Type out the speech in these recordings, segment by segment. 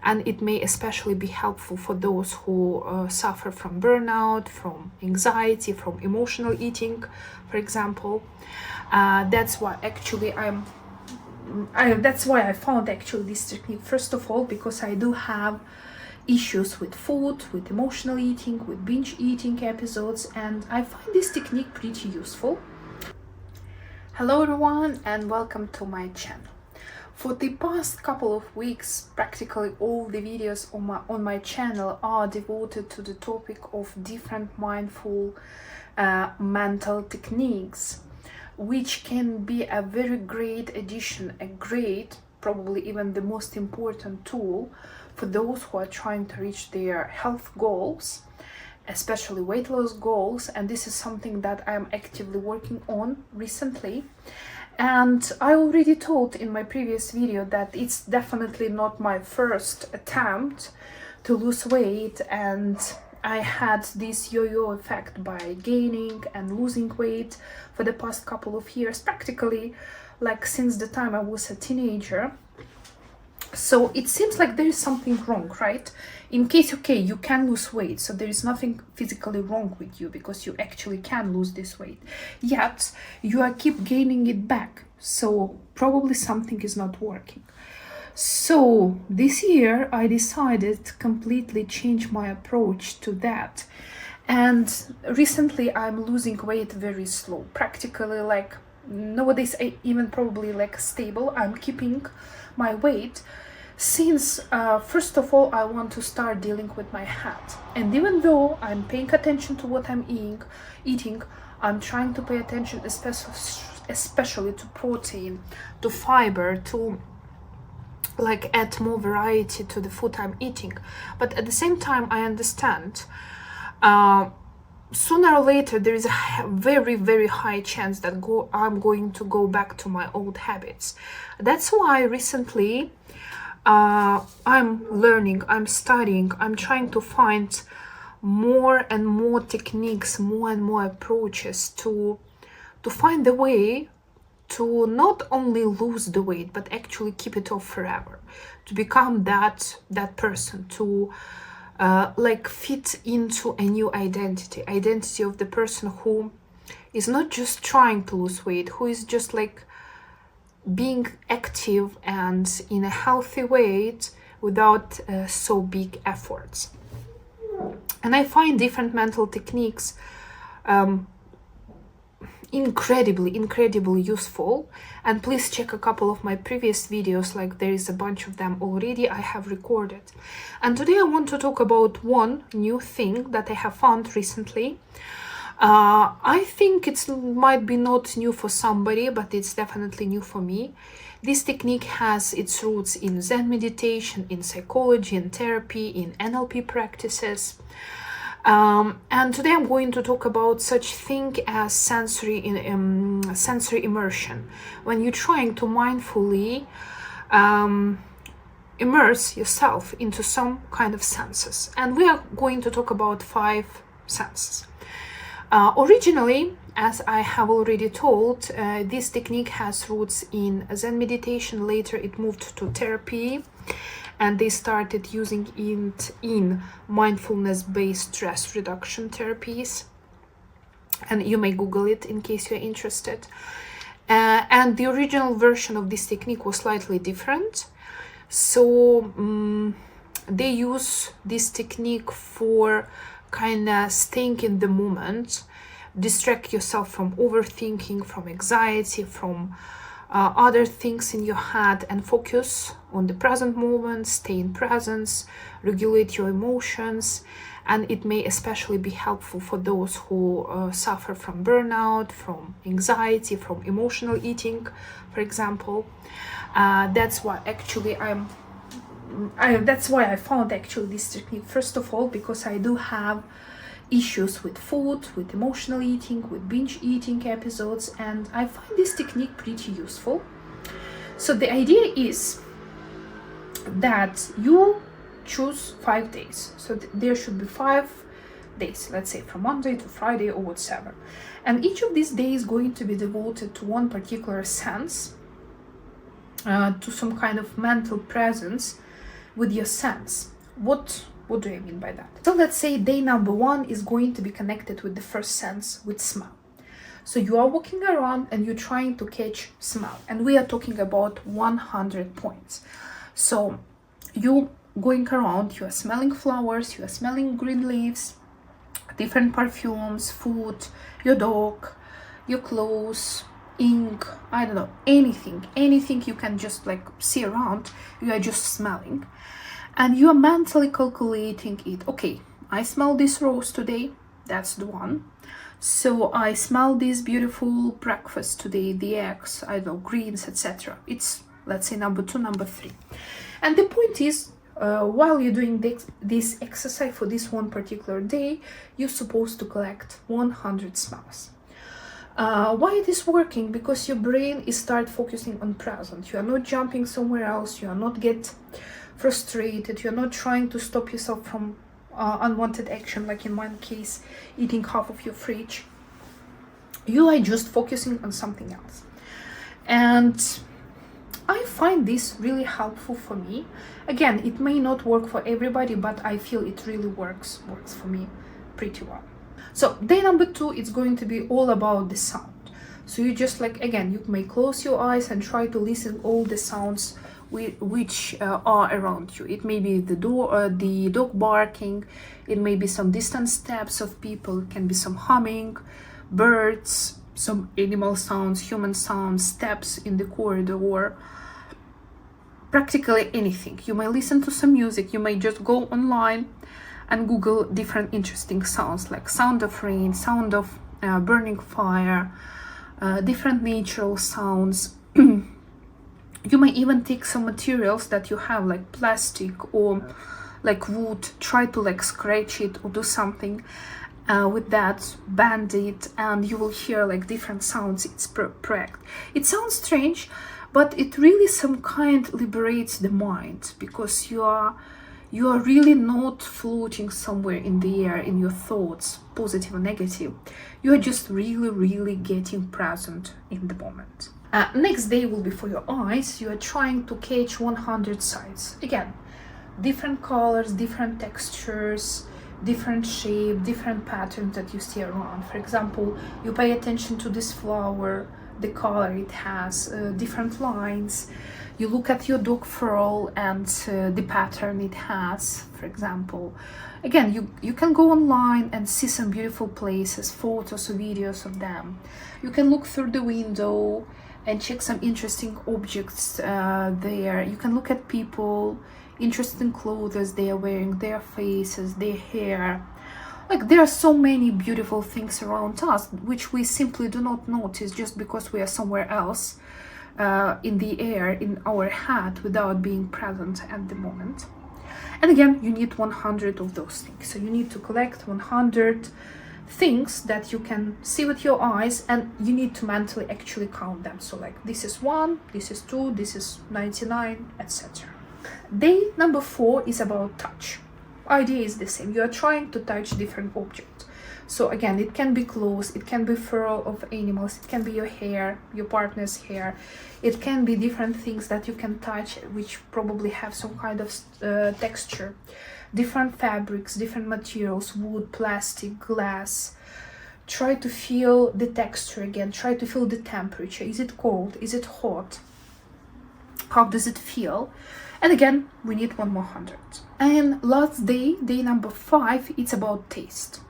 and it may especially be helpful for those who suffer from burnout, from anxiety, from emotional eating, for example. That's why actually that's why I found actually this technique, first of all, because I do have issues with food, with emotional eating, with binge eating episodes, and I find this technique pretty useful. Hello everyone, and welcome to my channel. For the past couple of weeks, practically all the videos on my channel are devoted to the topic of different mindful mental techniques, which can be a very great addition, a great, probably even the most important tool for those who are trying to reach their health goals, especially weight loss goals. And this is something that I am actively working on recently. And I already told in my previous video that it's definitely not my first attempt to lose weight, and I had this yo-yo effect by gaining and losing weight for the past couple of years, practically like since the time I was a teenager. So it seems like there is something wrong, right? In case, okay, you can lose weight, so there is nothing physically wrong with you because you actually can lose this weight, yet you are keep gaining it back, so probably something is not working. So this year I decided to completely change my approach to that, and recently I'm losing weight very slow, practically like nowadays even probably like stable. I'm keeping my weight since first of all I want to start dealing with my health, and even though I'm paying attention to what I'm eating, I'm trying to pay attention especially to protein, to fiber, to like add more variety to the food I'm eating. But at the same time I understand sooner or later there is a very, very high chance that I'm going to go back to my old habits. That's why recently I'm learning, I'm studying, I'm trying to find more and more techniques, more and more approaches to find the way to not only lose the weight but actually keep it off forever, to become that person, to like fit into a new identity of the person who is not just trying to lose weight, who is just like being active and in a healthy way without so big efforts. And I find different mental techniques incredibly useful, and please check a couple of my previous videos, like there is a bunch of them already I have recorded. And today I want to talk about one new thing that I have found recently. I think it might be not new for somebody, but it's definitely new for me. This technique has its roots in Zen meditation, in psychology, in therapy, in NLP practices. And today I'm going to talk about such thing as sensory immersion, when you're trying to mindfully immerse yourself into some kind of senses. And we are going to talk about 5 senses. Originally, as I have already told, this technique has roots in Zen meditation. Later it moved to therapy, and they started using it in mindfulness-based stress reduction therapies. And you may Google it in case you're interested. And the original version of this technique was slightly different. So they use this technique for kind of staying in the moment, distract yourself from overthinking, from anxiety, from other things in your head, and focus on the present moment, stay in presence, regulate your emotions. And it may especially be helpful for those who suffer from burnout, from anxiety, from emotional eating, for example. That's why actually that's why I found actually this technique, first of all, because I do have issues with food, with emotional eating, with binge eating episodes, and I find this technique pretty useful. So the idea is that you choose 5 days. So there should be 5 days, let's say from Monday to Friday or whatever. And each of these days is going to be devoted to one particular sense, to some kind of mental presence with your sense. What do I mean by that? So let's say day number 1 is going to be connected with the first sense, with smell. So you are walking around and you're trying to catch smell, and we are talking about 100 points. So you going around, you are smelling flowers, you are smelling green leaves, different perfumes, food, your dog, your clothes, ink, I don't know, anything you can just like see around, you are just smelling. And you are mentally calculating it. Okay, I smell this rose today, that's the one. So I smell this beautiful breakfast today, the eggs, I don't know, greens, etc. It's, let's say, number 2, number 3. And the point is, while you're doing this exercise for this one particular day, you're supposed to collect 100 smells. Why it is working? Because your brain is start focusing on present. You are not jumping somewhere else. You are not get frustrated. You are not trying to stop yourself from unwanted action, like in one case, eating half of your fridge. You are just focusing on something else. And I find this really helpful for me. Again, it may not work for everybody, but I feel it really works for me pretty well. So day number 2, it's going to be all about the sound. So you just like, again, you may close your eyes and try to listen all the sounds which are around you. It may be the dog barking, it may be some distant steps of people, it can be some humming, birds, some animal sounds, human sounds, steps in the corridor, practically anything. You may listen to some music, you may just go online and Google different interesting sounds, like sound of rain, sound of burning fire, different natural sounds. You may even take some materials that you have, like plastic or like wood, try to like scratch it or do something with that, bend it, and you will hear like different sounds. It's correct. It sounds strange, but it really some kind liberates the mind, because you are really not floating somewhere in the air in your thoughts, positive or negative. You are just really getting present in the moment. Next day will be for your eyes. You are trying to catch 100 sights. Again, different colors, different textures, different shape, different patterns that you see around. For example, you pay attention to this flower, the color it has, different lines. You look at your dog fur and the pattern it has, for example. Again, you can go online and see some beautiful places, photos or videos of them. You can look through the window and check some interesting objects there. You can look at people, interesting clothes they are wearing, their faces, their hair. Like, there are so many beautiful things around us which we simply do not notice just because we are somewhere else in the air, in our head, without being present at the moment. And again, you need 100 of those things. So you need to collect 100 things that you can see with your eyes, and you need to mentally actually count them. So like, this is 1, this is 2, this is 99, etc. Day number 4 is about touch. Idea is the same. You are trying to touch different objects. So again, it can be clothes, it can be fur of animals, it can be your hair, your partner's hair. It can be different things that you can touch, which probably have some kind of texture. Different fabrics, different materials, wood, plastic, glass. Try to feel the texture again. Try to feel the temperature. Is it cold? Is it hot? How does it feel? And again, we need 100. And last day, day number 5, it's about taste.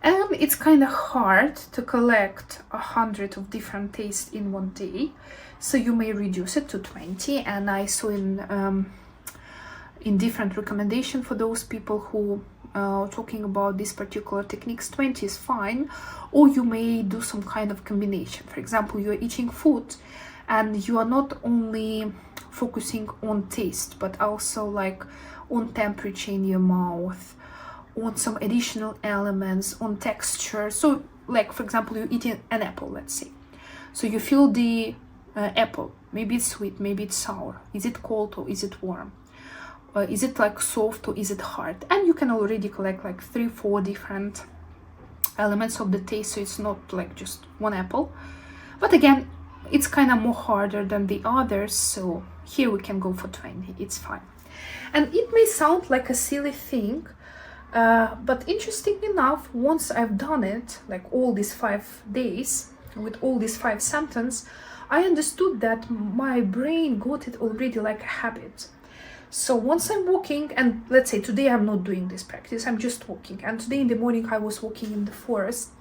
And it's kind of hard to collect 100 of different tastes in one day, so you may reduce it to 20. And I saw in different recommendation for those people who talking about this particular techniques, 20 is fine. Or you may do some kind of combination. For example, you are eating food and you are not only focusing on taste, but also like on temperature in your mouth, on some additional elements, on texture. So like, for example, you're eating an apple, let's say. So you feel the apple. Maybe it's sweet, maybe it's sour. Is it cold or is it warm? Is it like soft or is it hard? And you can already collect like 3-4 different elements of the taste. So it's not like just one apple. But again, it's kind of more harder than the others. So here we can go for 20. It's fine. And it may sound like a silly thing, but interesting enough, once I've done it, like all these 5 days, with all these 5 sentences, I understood that my brain got it already like a habit. So once I'm walking, and let's say today I'm not doing this practice, I'm just walking. And today in the morning I was walking in the forest.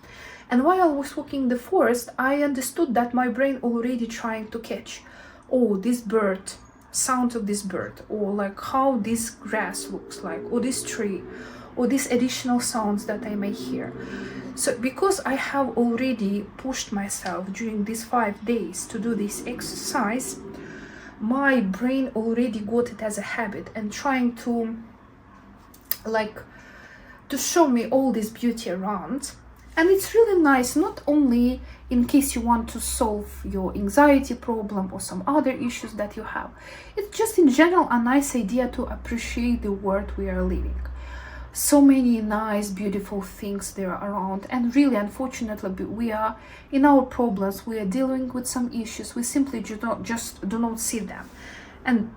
And while I was walking in the forest, I understood that my brain already trying to catch, oh, this bird, sound of this bird, or like how this grass looks like, or this tree, or these additional sounds that I may hear. So because I have already pushed myself during these 5 days to do this exercise, my brain already got it as a habit and trying to show me all this beauty around. And it's really nice, not only in case you want to solve your anxiety problem or some other issues that you have. It's just in general a nice idea to appreciate the world we are living. So many nice, beautiful things there are around, and really, unfortunately, we are in our problems. We are dealing with some issues. We simply do not see them, and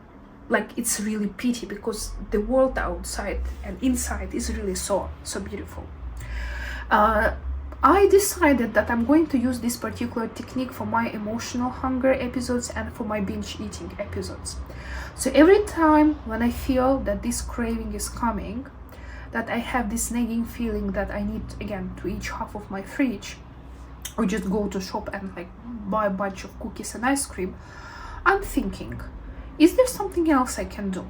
like it's really pity, because the world outside and inside is really so beautiful. I decided that I'm going to use this particular technique for my emotional hunger episodes and for my binge eating episodes. So every time when I feel that this craving is coming, that I have this nagging feeling that I need again to eat half of my fridge, or just go to shop and like buy a bunch of cookies and ice cream, I'm thinking, is there something else I can do?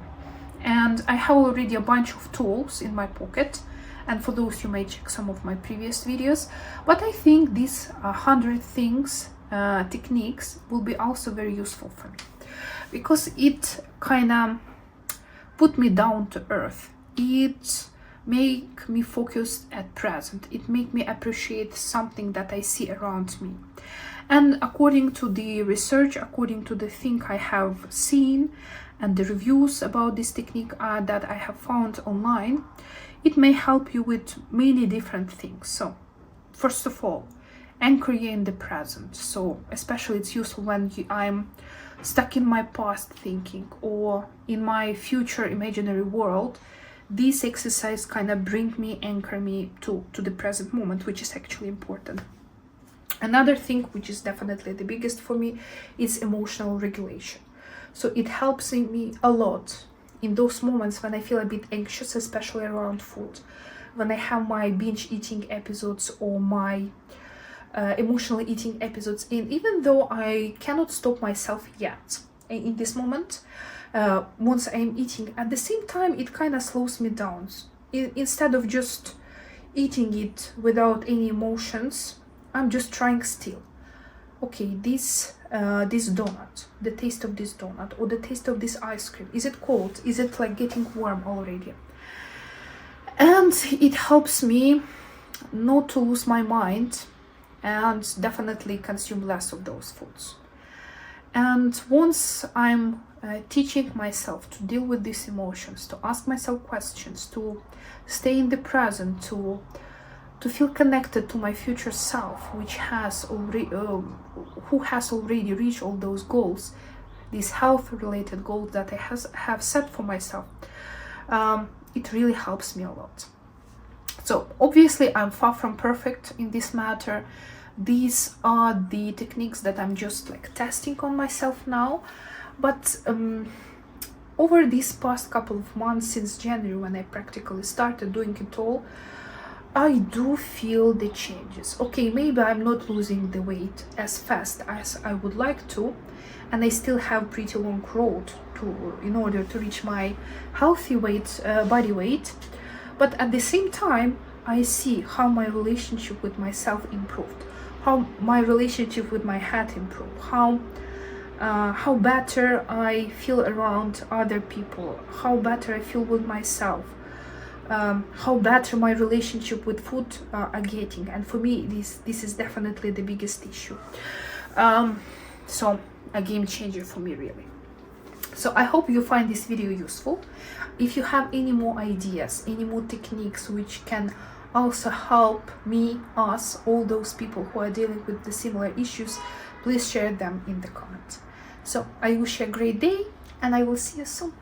And I have already a bunch of tools in my pocket, and for those you may check some of my previous videos, but I think these 100 things, techniques will be also very useful for me, because it kind of put me down to earth. It make me focus at present. It make me appreciate something that I see around me. And according to the research, according to the thing I have seen and the reviews about this technique that I have found online, it may help you with many different things. So first of all, anchor you in the present. So especially it's useful when I'm stuck in my past thinking or in my future imaginary world. This exercise kind of anchor me to the present moment, which is actually important. Another thing, which is definitely the biggest for me, is emotional regulation. So it helps me a lot in those moments when I feel a bit anxious, especially around food, when I have my binge eating episodes or my emotional eating episodes. And even though I cannot stop myself yet in this moment, once I'm eating, at the same time it kind of slows me down. Instead of just eating it without any emotions, I'm just trying still. Okay, this donut, the taste of this donut, or the taste of this ice cream, is it cold? Is it like getting warm already? And it helps me not to lose my mind and definitely consume less of those foods. And once I'm teaching myself to deal with these emotions, to ask myself questions, to stay in the present, to feel connected to my future self, which has already who has already reached all those goals, these health-related goals that I have set for myself, it really helps me a lot. So obviously I'm far from perfect in this matter. These are the techniques that I'm just like testing on myself now, but over these past couple of months, since January when I practically started doing it all, I do feel the changes. Okay, maybe I'm not losing the weight as fast as I would like to, and I still have pretty long road in order to reach my healthy weight, body weight. But at the same time, I see how my relationship with myself improved, how my relationship with my head improved, how better I feel around other people, how better I feel with myself, how better my relationship with food are getting. And for me, this is definitely the biggest issue. So a game changer for me, really. So I hope you find this video useful. If you have any more ideas, any more techniques which can also help me, us, all those people who are dealing with the similar issues, please share them in the comments. So I wish you a great day, and I will see you soon.